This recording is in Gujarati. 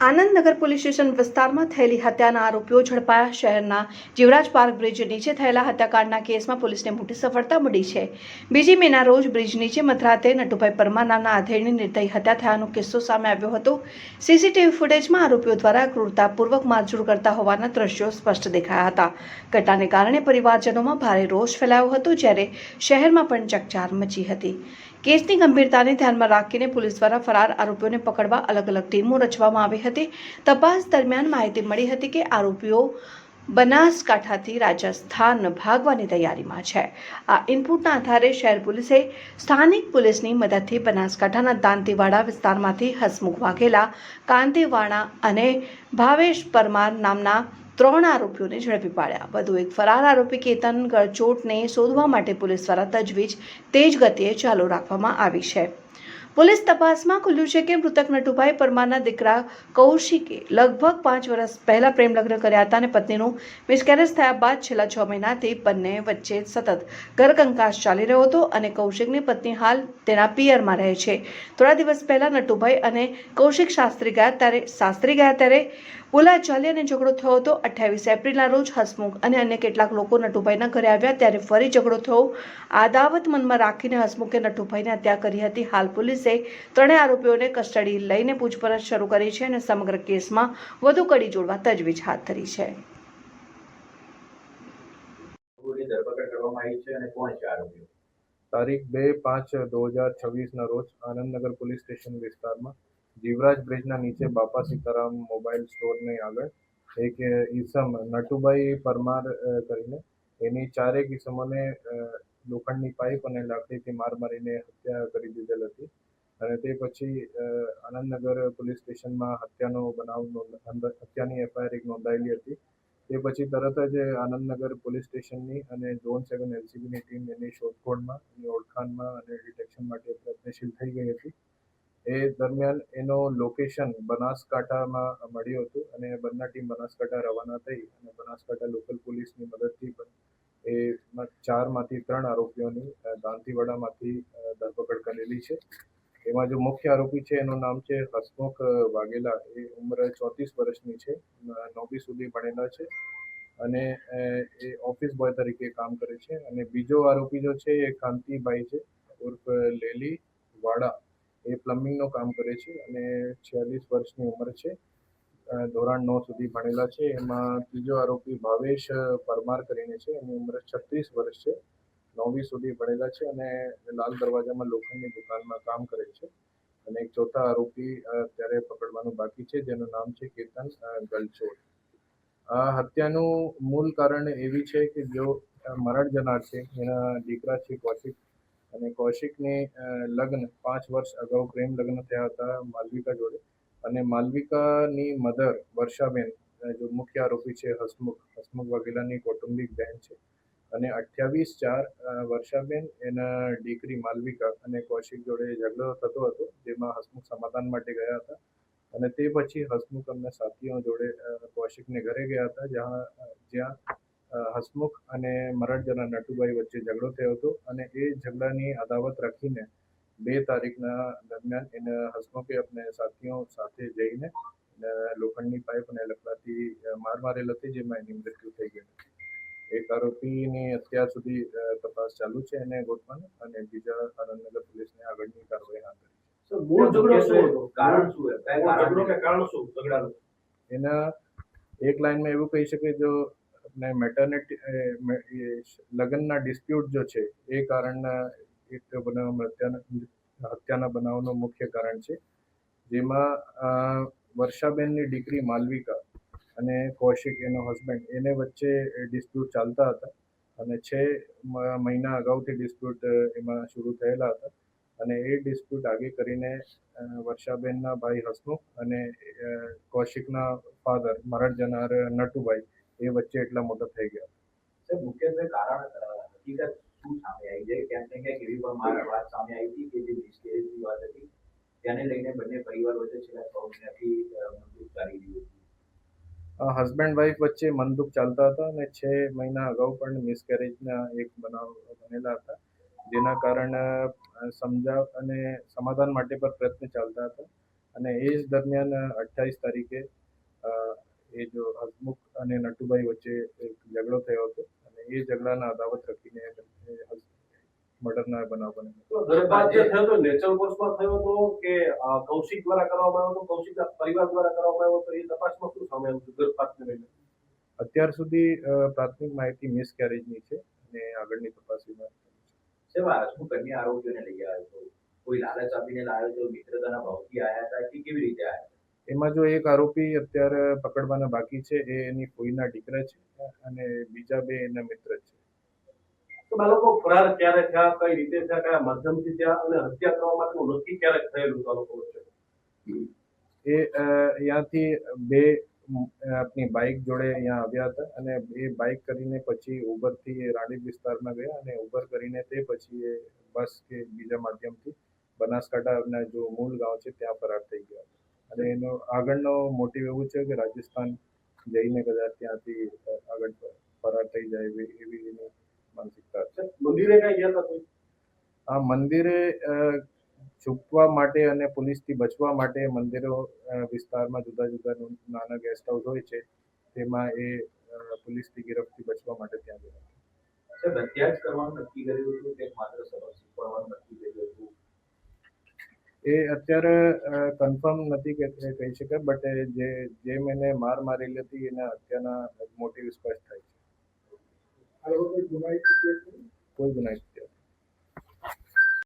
આનંદનગર પોલીસ સ્ટેશન વિસ્તારમાં થયેલી હત્યાના આરોપીઓ ઝડપાયા। શહેરના જીવરાજ પાર્ક બ્રિજ નીચે થયેલા હત્યાકાંડના કેસમાં પોલીસને મોટી સફળતા મળી છે। 2 મેના રોજ બ્રિજ નીચે મધરાતે નટુભાઈ પરમાર નામના આધેડની નિર્દયી હત્યા થયાનો કિસ્સો સામે આવ્યો હતો। સીસીટીવી ફૂટેજમાં આરોપીઓ દ્વારા ક્રૂરતાપૂર્વક મારઝૂડ કરતા હોવાના દ્રશ્યો સ્પષ્ટ દેખાયા હતા। ઘટનાને કારણે પરિવારજનોમાં ભારે રોષ ફેલાયો હતો, જ્યારે શહેરમાં પણ ચકચાર મચી હતી। કેસની ગંભીરતાને ધ્યાનમાં રાખીને પોલીસ દ્વારા ફરાર આરોપીઓને પકડવા અલગ અલગ ટીમો રચવામાં આવી હતી। તપાસ દરમિયાન માહિતી મળી હતી કે આરોપીઓ બનાસકાંઠાથી રાજસ્થાન ભાગવાની તૈયારીમાં છે। આ ઇનપુટના આધારે શહેર પોલીસે સ્થાનિક પોલીસની મદદથી બનાસકાંઠાના દાંતીવાડા વિસ્તારમાંથી હસમુખ વાઘેલા, કાંતીવાડા અને ભાવેશ પરમાર નામના 3 આરોપીઓને ઝડપી પાડ્યા। વધુ એક ફરાર આરોપી કેતન ગળચોટને શોધવા માટે પોલીસ દ્વારા તજવીજ તેજ ગતિએ ચાલુ રાખવામાં આવી છે। પોલીસ તપાસમાં ખુલ્યું છે કે મૃતક નટુભાઈ પરમારના દીકરા કૌશિકે લગભગ 5 વર્ષ પહેલા પ્રેમ લગ્ન કર્યા હતા અને પત્નીનું મિસકેરેજ થયા બાદ છેલ્લા 6 મહિનાથી બંને વચ્ચે સતત ઘરકંકાસ ચાલી રહ્યો હતો અને કૌશિકની પત્ની હાલ તેના પિયરમાં રહે છે। થોડા દિવસ પહેલા નટુભાઈ અને કૌશિક સાસરી ગયા ત્યારે બોલાચાલી અને ઝઘડો થયો હતો। 28 એપ્રિલના રોજ હસમુખ અને અન્ય કેટલાક લોકો નટુભાઈના ઘરે આવ્યા ત્યારે ફરી ઝઘડો થયો। આદાવત મનમાં રાખીને હસમુખે નટુભાઈને હત્યા કરી હતી। હાલ પોલીસે 3 આરોપીઓને કસ્ટડી લઈને પૂછપરછ શરૂ કરી છે અને સમગ્ર કેસમાં વધુ કડી જોડવા તજવીજ હાથ ધરી છે। તારીખ 2/5/2026 રોજ આનંદનગર પોલીસ સ્ટેશન વિસ્તારમાં જીવરાજ બ્રિજના નીચે બાપા સીતારામ મોબાઈલ સ્ટોરની આગળ એક ઈસમ નટુભાઈ પરમાર કરીને એની 4 ઈસમોને લોખંડની પાઇપ અને લાકડીથી માર મારીને હત્યા કરી દીધેલ હતી અને તે પછી આનંદનગર પોલીસ સ્ટેશનમાં હત્યાની એફઆઈઆર નોંધાયેલી હતી। તે પછી તરત જ આનંદનગર પોલીસ સ્ટેશનની અને ઝોન 7 એલસીબીની ટીમ એની શોધખોળમાં, એની ઓળખાણમાં અને ડિટેક્શન માટે પ્રયત્નશીલ થઈ ગઈ હતી। એ દરમિયાન એનો લોકેશન બનાસકાંઠામાં મળ્યું હતું અને બંને ટીમ બનાસકાંઠા રવાના થઈ અને બનાસકાંઠા લોકલ પોલીસની મદદથી પણ એ 4માંથી 3 આરોપીઓની દાંતીવાડામાંથી ધરપકડ કરેલી છે। એમાં જો મુખ્ય આરોપી છે એનું નામ છે હસમુખ વાઘેલા। એ ઉંમર 34 વર્ષની છે, 9મી સુધી ભણેલા છે અને એ ઓફિસ બોય તરીકે કામ કરે છે। અને બીજો આરોપી જો છે એ કાંતિભાઈ છે ઉર્ફ લેલી વાડા। એ પ્લમ્બિંગનું કામ કરે છે અને 46 વર્ષની ઉંમર છે, ધોરણ 9 સુધી ભણેલા છે। એમાં ત્રીજો આરોપી ભાવેશ પરમાર કરીને છે, એની ઉંમર 36 વર્ષ છે, 9મી સુધી ભણેલા છે અને લાલ દરવાજામાં લોખંડની દુકાનમાં કામ કરે છે। અને એક ચોથા આરોપી અત્યારે પકડવાનું બાકી છે, જેનું નામ છે કેતન ગલચોટ। આ હત્યાનું મૂળ કારણ એવી છે કે જો મરણ જનાર છે એના દીકરા છે કૌશિક, અને કૌશિકને લગ્ન 5 વર્ષ અગાઉ પ્રેમ લગ્ન થયા હતા માલવિકા જોડે અને માલવિકાની મધર વર્ષાબેન, જો મુખ્ય આરોપી છે હસમુખ વાઘેલાની કૌટુંબિક બહેન છે અને 28/4 વર્ષાબેન એના દીકરી માલવિકા અને કૌશિક જોડે ઝઘડો થતો હતો, જેમાં હસમુખ સમાધાન માટે ગયા હતા અને તે પછી હસમુખ અને સાથીઓ જોડે કૌશિકને ઘરે ગયા હતા, જ્યાં હસમુખ અને મરણ જનાર નટુભાઈ વચ્ચે ઝઘડો થયો હતો અને એ ઝઘડાની અદાવત રાખીને 2 તારીખના દરમિયાન એને હસમુખે अपने સાથીઓ સાથે જઈને લોખંડની પાઇપ અને લકડાથી માર મારેલ હતી, જેમાં એની મૃત્યુ થઈ ગઈ હતી। એક આરોપીની અત્યાર સુધી તપાસ ચાલુ છે એને ગોતવાની અને બીજા આનંદનગર પોલીસને આગળની કાર્યવાહી હાથ ધરી છે। એના એક લાઈનમાં એવું કહી શકે, જો મેટર્નિટી લગ્નના ડિસ્પ્યુટ જો છે એ કારણ એક હત્યાના બનાવનું મુખ્ય કારણ છે, જેમાં વર્ષાબેનની દીકરી માલવિકા અને કૌશિક એનો હસબન્ડ એને વચ્ચે ડિસ્પ્યુટ ચાલતા હતા અને 6 મહિના અગાઉથી ડિસ્પ્યુટ એમાં શરૂ થયેલા હતા અને એ ડિસ્પ્યુટ આગે કરીને વર્ષાબેનના ભાઈ હસમુખ અને કૌશિકના ફાધર મરણ જનાર નટુભાઈ એ વચ્ચે એટલા મોટા થઈ ગયા। મુખ્યત્વે કારણ હકીકત શું સામે આવી છે? ક્યાંક ને ક્યાંક એવી પણ વાત સામે આવી હતી કે જે મિસકેરેજની વાત હતી, તેને લઈને બંને પરિવાર વચ્ચે છેલ્લા 6 મહિનાથી મનદુખ ચાલી રહ્યું હતું। હસબન્ડ વાઇફ વચ્ચે મનદુખ ચાલતા હતા અને 6 મહિના અગાઉ પણ મિસકેરેજના એક બનાવ બનેલા હતા, જેના કારણે સમજાવ અને સમાધાન માટે પર પ્રયત્ન ચાલતા હતા અને એ જ દરમિયાન 28 તારીખે એ જો હસમુખ અને નટુભાઈ વચ્ચે એક ઝઘડો થયો હતો અને એ ઝઘડાના અદાવત રાખીને મર્ડરના બનાવ બન્યો. તો ગર્ભપાત જે થયો તો નેચરલ કોર્સમાં થયો હતો કે કૌશિક દ્વારા કરવામાં આવ્યો હતો, કૌશિકના પરિવાર દ્વારા કરવામાં આવ્યો હતો, એ તપાસમાં શું સામે આવ્યું હતું ગર્ભપાતને લઈને? અત્યાર સુધી પ્રાથમિક માહિતી મિસકેરેજની છે અને આગળની તપાસમાં સેવા હસમુખ અન્ય આરોપીઓને લઈ આવ્યો હતો, કોઈ લાલચ આપીને લાવ્યો હતો, મિત્રતાના ભાવથી આવ્યા હતા કે કેવી રીતે આવ્યા? એમાં જો એક આરોપી અત્યારે પકડવાના બાકી છે એ એની ફોઈના દીકરા છે અને બીજા બે એના મિત્ર છે. તો આ લોકો ફરાર ક્યારે થયા, કઈ રીતે થયા, કયા માધ્યમથી થયા અને હત્યા કરવા માટેનું નક્કી ક્યારે થયેલું હતું આ લોકો વચ્ચે? એ અહીંયાથી બે આપની બાઇક જોડે અહીંયા આવ્યા હતા અને એ બાઇક કરીને પછી ઉબરથી રાણીપ વિસ્તારમાં ગયા અને ઉબર કરીને તે પછી એ બસ કે બીજા માધ્યમથી બનાસકાંઠાના જો મૂળ ગાંવ છે ત્યાં ફરાર થઈ ગયા અને એનો આગળનો મોટિવ એવું છે કે રાજસ્થાન જઈને કદાચ ત્યાંથી આગળ ફરાર થઈ જાય એવી એની માનસિકતા છે. મંદિરે કઈ ગયા હતા કોઈ? આ મંદિરે છુપવા માટે અને પોલીસથી બચવા માટે મંદિરો વિસ્તારમાં જુદા જુદા નાના ગેસ્ટ હાઉસ હોય છે તેમાં એ પોલીસથી ગિરફથી બચવા માટે ત્યાં ગયા. સાહેબ, હત્યા જ કરવાનું નક્કી કર્યું હતું કે માત્ર સબક શીખવાડવાનું નક્કી કર્યું હતું? એ અત્યારે કન્ફર્મ નથી કે કહી શકાય બટ જે મેને માર મારેલી હતી એના હત્યાના મોટિવ સ્પષ્ટ થાય છે. કોઈ ગુનાહિત